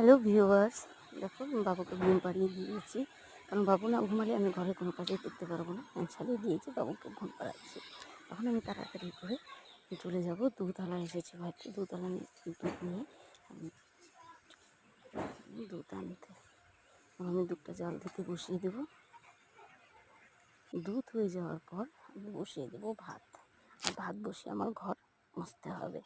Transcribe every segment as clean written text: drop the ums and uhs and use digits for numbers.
Hello viewers, দেখো আমি বাবুকে ঘুম পাড়িয়ে দিয়েছি। কারণ বাবু না ঘুমালে আমি ঘরে কোনো কাজই করতে পারবো না। ফ্যান চালিয়ে দিয়েছি, বাবুকে ঘুম পাড়াচ্ছি। এখন আমি তাড়াতাড়ি করে চলে যাব। দুধওয়ালা এসেছে হয়তো, দুধওয়ালা দুধ নিয়ে আমি দুধ আনতে। আমি দুধটা জাল দিতে বসিয়ে দেবো। দুধ হয়ে যাওয়ার পর আমি বসিয়ে দেবো ভাত। আর ভাত বসিয়ে আমার ঘর মুছতে হবে।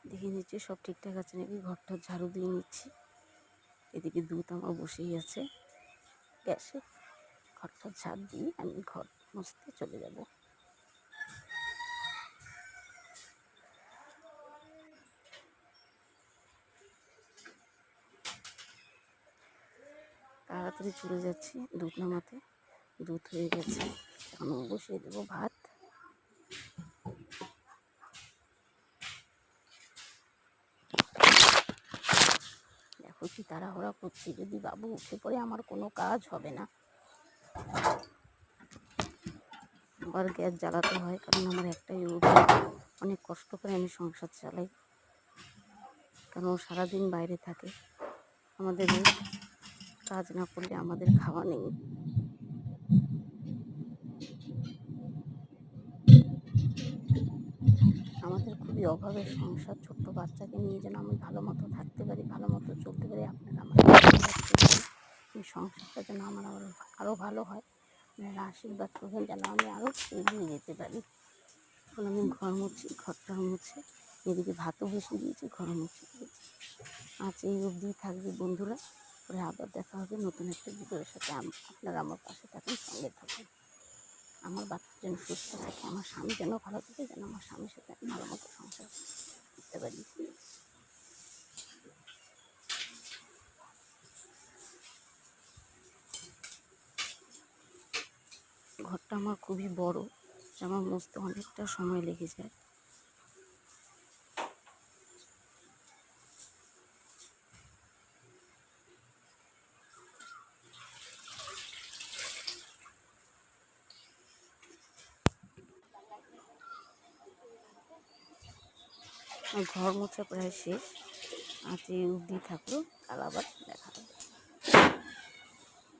দেখে নিচ্ছি সব ঠিকঠাক আছে নাকি। ঘরটা ঝাড়ু দিয়ে নিচ্ছি। এদিকে দুধ আমার বসেই আছে গ্যাসে। ঘরটা ঝাড় দিয়ে আমি ঘর মুছতে চলে যাব। তাড়াতাড়ি চলে যাচ্ছি দুধ নামাতে। দুধ হয়ে গেছে, এখন বসিয়ে দেবো ভাত। দেখো কি তাড়াহুড়া করছি, যদি বাবু উঠে পড়ে আমার কোনো কাজ হবে না। আবার গ্যাস জ্বালাতে হয়, কারণ আমার একটাই অভ্যাস। অনেক কষ্ট করে আমি সংসার চালাই, কারণ ও সারাদিন বাইরে থাকে। আমাদের কাজ না করলে আমাদের খাওয়া নেই। আমাদের খুবই অভাবের সংসার। ছোট্ট বাচ্চাকে নিয়ে যেন আমি ভালো মতো থাকতে পারি, ভালো মতো চলতে পারি। আপনারা আমার এই সংসারটা যেন আমার আরও ভালো হয়। আপনারা আশীর্বাদ করবেন যেন আমি আরও এগিয়ে যেতে পারি। এখন আমি ঘর মুছি, ঘরটা মুছে এদিকে ভাতও বসিয়ে দিয়েছি, ঘর মুছে দিয়েছি। আজ এই অবধি থাকবে বন্ধুরা। পরে আবার দেখা হবে নতুন একটা ভিডিওর সাথে। আপনারা আমার পাশে থাকুন, সঙ্গে থাকুন। আমার বাচ্চা যেন সুস্থ থাকে, আমার স্বামী যেন ভালো থাকে, যেন আমার স্বামীর সাথে আমি ভালো মতো সংসার করতে পারি। ঘরটা আমার খুবই বড়, আমার মুছতে অনেকটা সময় লেগে যায়। ঘর মোছা প্রায় শেষ। আজ এই অবধি থাকলো, কাল আবার দেখা হবে।